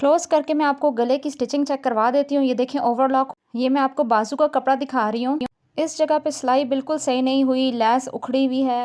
Close करके मैं आपको गले की स्टिचिंग चेक करवा देती हूँ। ये देखें ओवरलॉक, ये मैं आपको बाजू का कपड़ा दिखा रही हूँ। इस जगह पे सिलाई बिल्कुल सही नहीं हुई, लेस उखड़ी हुई है।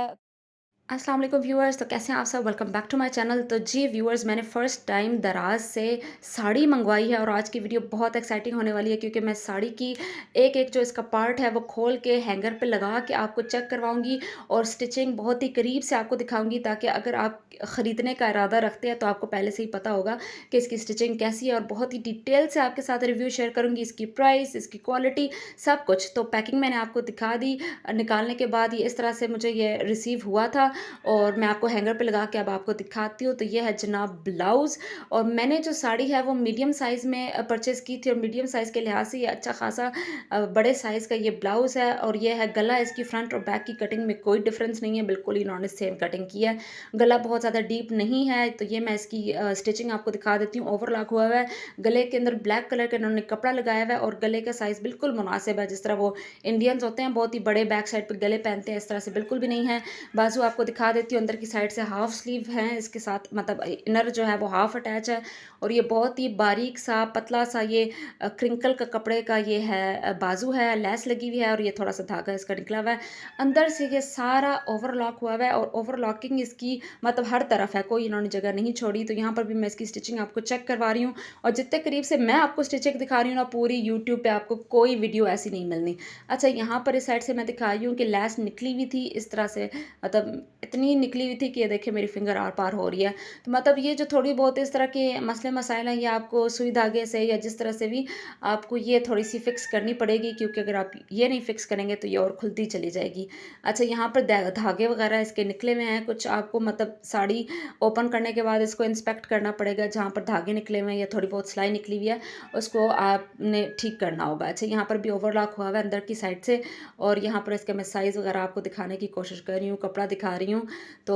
अस्सलाम वालेकुम व्यूअर्स, तो कैसे हैं आप सब। Welcome back to my channel. तो जी व्यूअर्स, मैंने फ़र्स्ट टाइम दराज से साड़ी मंगवाई है और आज की वीडियो बहुत एक्साइटिंग होने वाली है क्योंकि मैं साड़ी की एक एक जो इसका पार्ट है वो खोल के हैंगर पे लगा के आपको चेक करवाऊंगी और स्टिचिंग बहुत ही करीब से आपको दिखाऊंगी, ताकि अगर आप ख़रीदने का इरादा रखते हैं तो आपको पहले से ही पता होगा कि इसकी स्टिचिंग कैसी है और बहुत ही डिटेल से आपके साथ रिव्यू शेयर करूँगी, इसकी प्राइस, इसकी क्वालिटी, सब कुछ। तो पैकिंग मैंने आपको दिखा दी। निकालने के बाद ये इस तरह से मुझे ये रिसीव हुआ था और मैं आपको हैंगर पे लगा के अब आपको दिखाती हूँ। तो ये है जनाब ब्लाउज़, और मैंने जो साड़ी है वो मीडियम साइज़ में परचेज़ की थी और मीडियम साइज़ के लिहाज से ये अच्छा खासा बड़े साइज़ का ये ब्लाउज़ है। और ये है गला, इसकी फ्रंट और बैक की कटिंग में कोई डिफरेंस नहीं है, बिल्कुल इन्होंने सेम कटिंग की है। गला बहुत ज़्यादा डीप नहीं है। तो ये मैं इसकी स्टिचिंग आपको दिखा देती हूँ। ओवरलॉक हुआ हुआ है, गले के अंदर ब्लैक कलर का इन्होंने कपड़ा लगाया हुआ है और गले का साइज़ बिल्कुल मुनासिब है। जिस तरह वो इंडियंस होते हैं बहुत ही बड़े बैक साइड पे गले पहनते हैं, इस तरह से बिल्कुल भी नहीं है। बाजू आपको दिखा देती हूँ, अंदर की साइड से हाफ स्लीव है इसके साथ, मतलब इनर जो है वो हाफ अटैच है। और ये बहुत ही बारीक सा पतला सा ये क्रिंकल का कपड़े का ये है बाजू है, लेस लगी हुई है और ये थोड़ा सा धागा इसका निकला हुआ है। अंदर से ये सारा ओवरलॉक हुआ हुआ है और ओवरलॉकिंग इसकी मतलब हर तरफ है, कोई इन्होंने जगह नहीं छोड़ी। तो यहाँ पर भी मैं इसकी स्टिचिंग आपको चेक करवा रही हूँ और जितने करीब से मैं आपको स्टिचिंग दिखा रही हूँ ना, पूरी यूट्यूब पे आपको कोई वीडियो ऐसी नहीं मिलनी। अच्छा, यहाँ पर इस साइड से मैं दिखा रही हूँ कि लेस निकली हुई थी इस तरह से, मतलब इतनी निकली हुई थी कि ये देखिए मेरी फिंगर आर पार हो रही है। तो मतलब ये जो थोड़ी बहुत इस तरह के मसले मसाइल हैं, ये आपको सुई धागे से या जिस तरह से भी आपको ये थोड़ी सी फिक्स करनी पड़ेगी, क्योंकि अगर आप ये नहीं फिक्स करेंगे तो ये और खुलती चली जाएगी। अच्छा, यहाँ पर धागे वगैरह इसके निकले हुए हैं कुछ, आपको मतलब साड़ी ओपन करने के बाद इसको इंस्पेक्ट करना पड़ेगा। जहाँ पर धागे निकले हुए हैं या थोड़ी बहुत सिलाई निकली हुई है उसको आपने ठीक करना होगा। अच्छा, यहाँ पर भी ओवरलॉक हुआ हुआ है अंदर की साइड से और यहाँ पर इसका मैं साइज़ वगैरह आपको दिखाने की कोशिश कर रही हूँ, कपड़ा दिखा रही हूँ। तो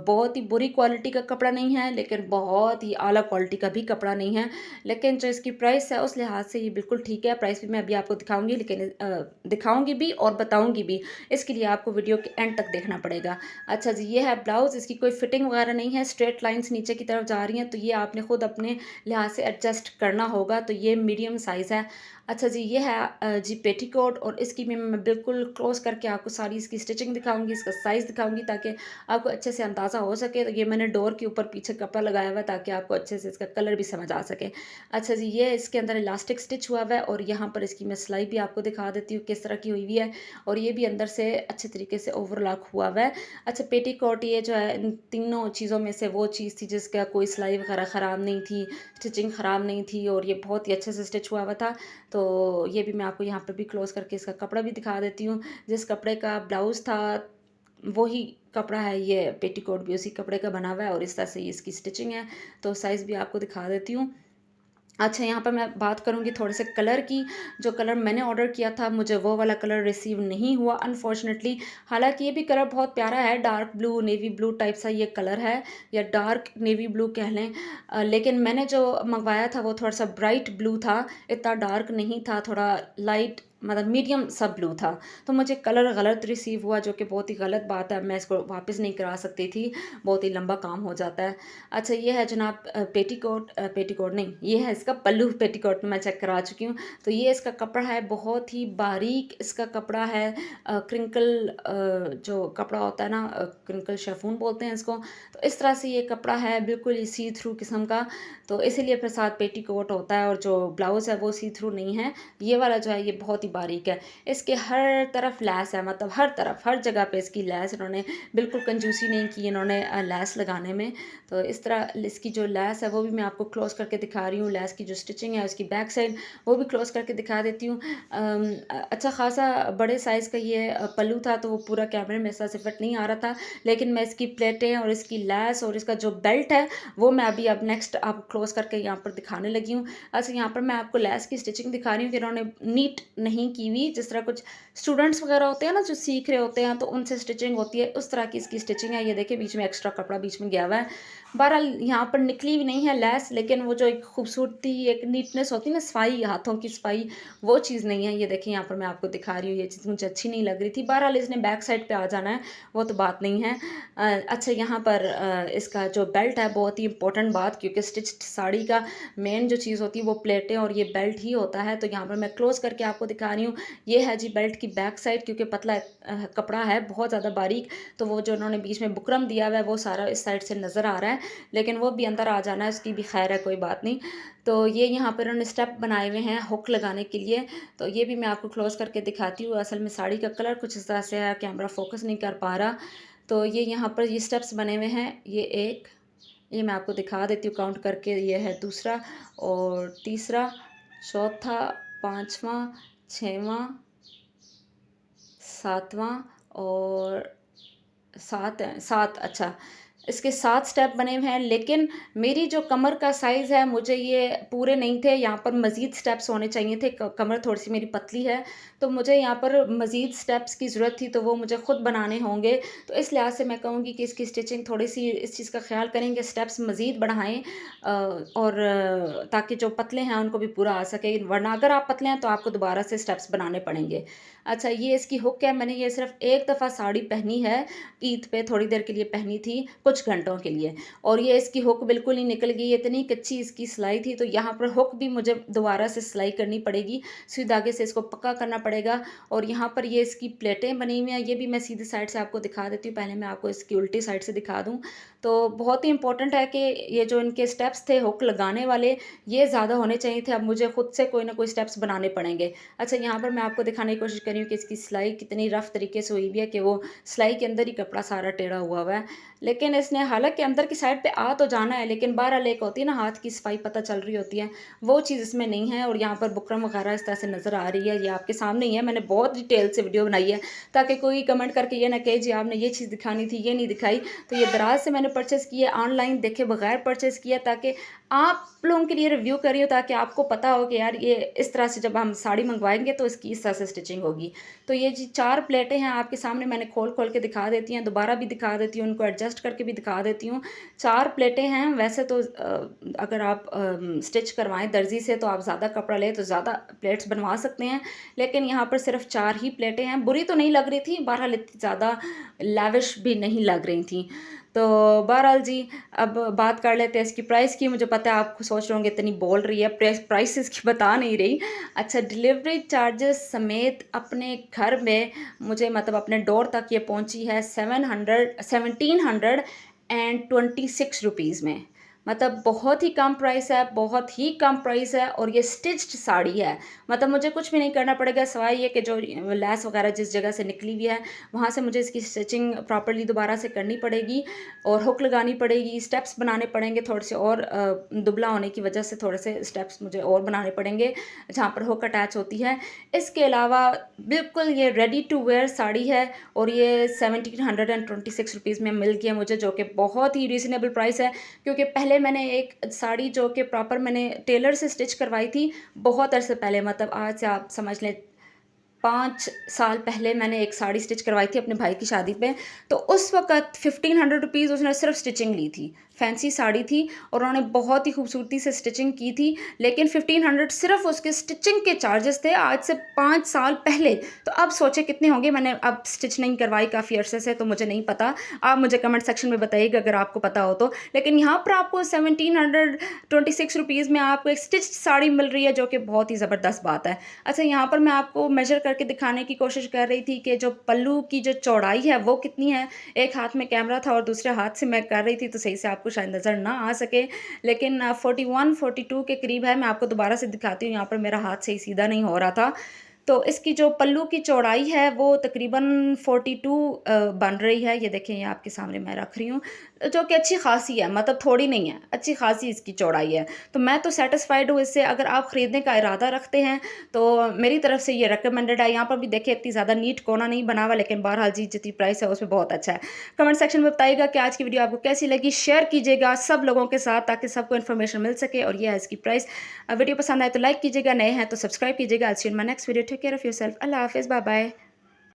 बहुत ही बुरी क्वालिटी का कपड़ा नहीं है, लेकिन बहुत ही आला क्वालिटी का भी कपड़ा नहीं है। लेकिन जो इसकी प्राइस है उस लिहाज से ये बिल्कुल ठीक है। प्राइस भी मैं अभी आपको दिखाऊंगी, लेकिन दिखाऊंगी भी और बताऊंगी भी, इसके लिए आपको वीडियो के एंड तक देखना पड़ेगा। अच्छा जी, ये है ब्लाउज़, इसकी कोई फिटिंग वगैरह नहीं है, स्ट्रेट लाइंस नीचे की तरफ जा रही हैं, तो ये आपने खुद अपने लिहाज से एडजस्ट करना होगा। तो ये मीडियम साइज़ है। अच्छा जी, ये है जी पेटीकोट, और इसकी भी मैं बिल्कुल क्लोज करके आपको सारी इसकी स्टिचिंग दिखाऊंगी, इसका साइज़ दिखाऊंगी ताकि आपको अच्छे से अंदाज़ा हो सके। तो ये मैंने डोर के ऊपर पीछे कपड़ा लगाया हुआ है ताकि आपको अच्छे से इसका कलर भी समझ आ सके। अच्छा जी, ये इसके अंदर इलास्टिक स्टिच हुआ हुआ है और यहाँ पर इसकी मैं सिलाई भी आपको दिखा देती हूँ किस तरह की हुई हुई है, और ये भी अंदर से अच्छे तरीके से ओवरलॉक हुआ हुआ है। अच्छा, पेटीकोट ये जो है इन तीनों चीज़ों में से वो चीज़ थी जिसका कोई सिलाई वगैरह ख़राब नहीं थी, स्टिचिंग ख़राब नहीं थी और ये बहुत ही अच्छे से स्टिच हुआ हुआ था। तो ये भी मैं आपको यहाँ पर भी क्लोज़ करके इसका कपड़ा भी दिखा देती हूँ। जिस कपड़े का ब्लाउज़ था वही कपड़ा है, ये पेटीकोट भी उसी कपड़े का बना हुआ है और इस तरह से ये इसकी स्टिचिंग है। तो साइज़ भी आपको दिखा देती हूँ। अच्छा, यहाँ पर मैं बात करूँगी थोड़े से कलर की। जो कलर मैंने ऑर्डर किया था मुझे वो वाला कलर रिसीव नहीं हुआ अनफॉर्चुनेटली। हालाँकि ये भी कलर बहुत प्यारा है, dark blue, navy blue type सा ये कलर है, या डार्क नेवी ब्लू कह लें। लेकिन मैंने जो मँगवाया था वो थोड़ा-सा ब्राइट ब्लू था, इतना डार्क नहीं था, थोड़ा लाइट मतलब मीडियम सा ब्लू था। तो मुझे कलर गलत रिसीव हुआ, जो कि बहुत ही गलत बात है। मैं इसको वापस नहीं करा सकती थी, बहुत ही लंबा काम हो जाता है। अच्छा, ये है जनाब पेटीकोट, पेटीकोट नहीं, ये है इसका पल्लू। पेटीकोट में मैं चेक करा चुकी हूँ। तो ये इसका कपड़ा है, बहुत ही बारीक इसका कपड़ा है। क्रिंकल जो कपड़ा होता है ना, क्रिंकल शेफून बोलते हैं इसको। तो इस तरह से ये कपड़ा है, बिल्कुल ही सी थ्रू किस्म का। तो इसीलिए फिर साथ पेटीकोट होता है और जो ब्लाउज़ है वो सी थ्रू नहीं है। ये वाला जो है ये बहुत ही बारीक है। इसके हर तरफ लैस है, मतलब हर तरफ हर जगह पे इसकी लैस, इन्होंने बिल्कुल कंजूसी नहीं की इन्होंने लैस लगाने में। तो इस तरह इसकी जो लैस है वो भी मैं आपको क्लोज करके दिखा रही हूँ। लैस की जो स्टिचिंग है उसकी बैक साइड वो भी क्लोज करके दिखा देती हूँ। अच्छा खासा बड़े साइज़ का ये पल्लू था, तो वो पूरा कैमरे में ऐसा से फिट नहीं आ रहा था, लेकिन मैं इसकी प्लेटें और इसकी लैस और इसका जो बेल्ट है वो मैं अभी अब नेक्स्ट आपको क्लोज करके यहाँ पर दिखाने लगी हूँ। अच्छा, यहाँ पर मैं आपको लैस की स्टिचिंग दिखा रही हूँ कि इन्होंने नीट नहीं की हुई, जिस तरह कुछ स्टूडेंट्स वगैरह होते हैं ना जो सीख रहे होते हैं तो उनसे स्टिचिंग होती है, उस तरह की इसकी स्टिचिंग है। ये देखिए बीच में एक्स्ट्रा कपड़ा बीच में गया हुआ है। बहरहाल यहाँ पर निकली भी नहीं है लेस, लेकिन वो जो एक खूबसूरती, एक नीटनेस होती है ना, सफाई, हाथों की सफाई, वो चीज़ नहीं है। ये देखिए यहाँ पर मैं आपको दिखा रही हूँ, ये चीज़ मुझे अच्छी नहीं लग रही थी। बहरहाल इसने बैक साइड पे आ जाना है, वो तो बात नहीं है। अच्छा, यहाँ पर इसका जो बेल्ट है, बहुत ही इंपॉर्टेंट बात, क्योंकि स्टिच्ड साड़ी का मेन जो चीज़ होती है वो प्लेटें और ये बेल्ट ही होता है। तो यहाँ पर मैं क्लोज़ करके आपको दिखा रही हूँ। ये है जी बेल्ट की बैक साइड, क्योंकि पतला कपड़ा है, बहुत ज़्यादा बारीक, तो वो जो उन्होंने बीच में बुकरम दिया हुआ है वो सारा इस साइड से नज़र आ रहा है, लेकिन वो भी अंदर आ जाना है, उसकी भी खैर है, कोई बात नहीं। तो ये यहाँ पर उन्होंने स्टेप बनाए हुए हैं हुक लगाने के लिए, तो ये भी मैं आपको क्लोज़ करके दिखाती हूँ। असल में साड़ी का कलर कुछ इस तरह से है, कैमरा फोकस नहीं कर पा रहा। तो ये यहाँ पर ये स्टेप्स बने हुए हैं, ये एक, ये मैं आपको दिखा देती हूँ काउंट करके। ये है दूसरा और तीसरा, चौथा, पाँचवा, छठवां, सातवां और 7 है, 7, अच्छा, इसके 7 स्टेप बने हुए हैं, लेकिन मेरी जो कमर का साइज़ है, मुझे ये पूरे नहीं थे, यहाँ पर मज़ीद स्टेप्स होने चाहिए थे। क कमर थोड़ी-सी मेरी पतली है, तो मुझे यहाँ पर मज़ीद स्टेप्स की ज़रूरत थी, तो वो मुझे खुद बनाने होंगे। तो इस लिहाज़ से मैं कहूँगी कि इसकी स्टिचिंग थोड़ी-सी इस चीज़ का ख़्याल करें कि स्टेप्स मज़ीद बढ़ाएँ, और ताकि जो पतले हैं उनको भी पूरा आ सके, वरना अगर आप पतले हैं तो आपको दोबारा से स्टेप्स बनाने पड़ेंगे। अच्छा, ये इसकी हुक है, मैंने ये सिर्फ़ एक दफ़ा साड़ी पहनी है, ईद पे थोड़ी देर के लिए पहनी थी, कुछ घंटों के लिए, और ये इसकी हुक बिल्कुल ही निकल गई, इतनी कच्ची इसकी सिलाई थी। तो यहाँ पर हुक भी मुझे दोबारा से सिलाई करनी पड़ेगी, सुई धागे से इसको पक्का करना पड़ेगा। और यहाँ पर ये इसकी प्लेटें बनी हुई हैं, ये भी मैं सीधी साइड से आपको दिखा देती हूँ। पहले मैं आपको इसकी उल्टी साइड से दिखा दूँ, तो बहुत ही इंपॉर्टेंट है कि ये जो इनके स्टेप्स थे हुक लगाने वाले, ये ज़्यादा होने चाहिए थे। अब मुझे खुद से कोई ना कोई स्टेप्स बनाने पड़ेंगे। अच्छा, यहाँ पर मैं आपको दिखाने की कोशिश कर रही हूँ कि इसकी सिलाई कितनी रफ़ तरीके से हुई हुई है, कि वो सिलाई के अंदर ही कपड़ा सारा टेढ़ा हुआ हुआ है। लेकिन इसने हालाँकि अंदर की साइड पे आ तो जाना है, लेकिन बहरहाल एक होती है ना, हाथ की सफाई पता चल रही होती है, वो चीज़ इसमें नहीं है। और यहाँ पर बुकरम वगैरह इस तरह से नज़र आ रही है, ये आपके सामने ही है। मैंने बहुत डिटेल से वीडियो बनाई है, ताकि कोई कमेंट करके ये ना कहे जी आपने ये चीज़ दिखानी थी, ये नहीं दिखाई। तो ये दराज से मैंने परचेज़ की है, ऑनलाइन देखे बगैर परचेज़ किया, ताकि आप लोगों के लिए रिव्यू कर रही हूँ, ताकि आपको पता हो कि यार ये इस तरह से जब हम साड़ी मंगवाएँगे तो इसकी इस तरह से स्टिचिंग होगी। तो ये जी 4 प्लेटें हैं आपके सामने, मैंने खोल-खोल के दिखा देती हैं, दोबारा भी दिखा देती हूँ, उनको एडजस्ट करके भी दिखा देती हूँ। 4 प्लेटें हैं, वैसे तो अगर आप स्टिच करवाएँ दर्ज़ी से तो आप ज़्यादा कपड़ा लें तो ज़्यादा प्लेट्स बनवा सकते हैं, लेकिन यहाँ पर सिर्फ़ 4 ही प्लेटें हैं। बुरी तो नहीं लग रही थी, बहरहाल इतनी ज़्यादा लैविश भी नहीं लग रही थी। तो बहरहाल जी, अब बात कर लेते हैं इसकी प्राइस की। मुझे पता है आप सोच रहे होंगे इतनी बोल रही है, प्राइस इसकी बता नहीं रही। अच्छा, डिलीवरी चार्जेस समेत अपने घर में मुझे, मतलब अपने डोर तक ये पहुंची है 1726 रुपीज़ में। मतलब बहुत ही कम प्राइस है, बहुत ही कम प्राइस है, और ये स्टिच्ड साड़ी है। मतलब मुझे कुछ भी नहीं करना पड़ेगा, सिवाय ये कि जो लैस वगैरह जिस जगह से निकली हुई है वहाँ से मुझे इसकी स्टिचिंग प्रॉपर्ली दोबारा से करनी पड़ेगी, और हुक लगानी पड़ेगी, स्टेप्स बनाने पड़ेंगे थोड़े से, और दुबला होने की वजह से थोड़े से स्टेप्स मुझे और बनाने पड़ेंगे जहाँ पर हुक अटैच होती है। इसके अलावा बिल्कुल ये रेडी टू वेयर साड़ी है, और ये 1726 रुपीज़ में मिल गया मुझे, जो कि बहुत ही रीज़नेबल प्राइस है। क्योंकि पहले मैंने एक साड़ी जो कि प्रॉपर मैंने टेलर से स्टिच करवाई थी, बहुत अरसे पहले, मतलब आज से आप समझ लें 5 साल पहले मैंने एक साड़ी स्टिच करवाई थी अपने भाई की शादी पे। तो उस वक़्त 1500 रुपीज़ उसने सिर्फ़ स्टिचिंग ली थी। फैंसी साड़ी थी, और उन्होंने बहुत ही खूबसूरती से स्टिचिंग की थी, लेकिन 1500 सिर्फ़ उसके स्टिचिंग के चार्जेस थे, आज से 5 साल पहले। तो अब सोचिए कितने होंगे। मैंने अब स्टिच नहीं करवाई काफ़ी अरसे से, तो मुझे नहीं पता। आप मुझे कमेंट सेक्शन में बताइएगा अगर आपको पता हो तो। लेकिन यहाँ पर आपको 1726 रुपीज़ में आपको एक स्टिच्ड साड़ी मिल रही है, जो कि बहुत ही ज़बरदस्त बात है। अच्छा, यहाँ पर मैं आपको मेज़र करके दिखाने की कोशिश कर रही थी कि जो पल्लू की जो चौड़ाई है वो कितनी है। एक हाथ में कैमरा था और दूसरे हाथ से मैं कर रही थी, तो सही से आपको शायद नज़र ना आ सके, लेकिन 41-42 के करीब है। मैं आपको दोबारा से दिखाती हूँ, यहाँ पर मेरा हाथ सही सीधा नहीं हो रहा था। तो इसकी जो पल्लू की चौड़ाई है वो तकरीबन 42 बन रही है। ये देखें, ये आपके सामने मैं रख रही हूँ, जो कि अच्छी खासी है, मतलब थोड़ी नहीं है, अच्छी खासी इसकी चौड़ाई है। तो मैं तो सेटिस्फाइड हूँ इससे। अगर आप ख़रीदने का इरादा रखते हैं तो मेरी तरफ से ये रिकमेंडेड है। यहाँ पर भी देखिए इतनी ज़्यादा नीट कोना नहीं बना हुआ, लेकिन बहरहाल जी जितनी प्राइस है उसमें बहुत अच्छा है। कमेंट सेक्शन में बताइएगा कि आज की वीडियो आपको कैसी लगी, शेयर कीजिएगा सब लोगों के साथ, ताकि सबको इन्फॉर्मेशन मिल सके। और ये है इसकी प्राइस। वीडियो पसंद आए तो लाइक कीजिएगा, नए हैं तो सब्सक्राइब कीजिएगा। I see you in my next video. Take care of yourself. अल्लाह हाफ़िज़, बाय बाय।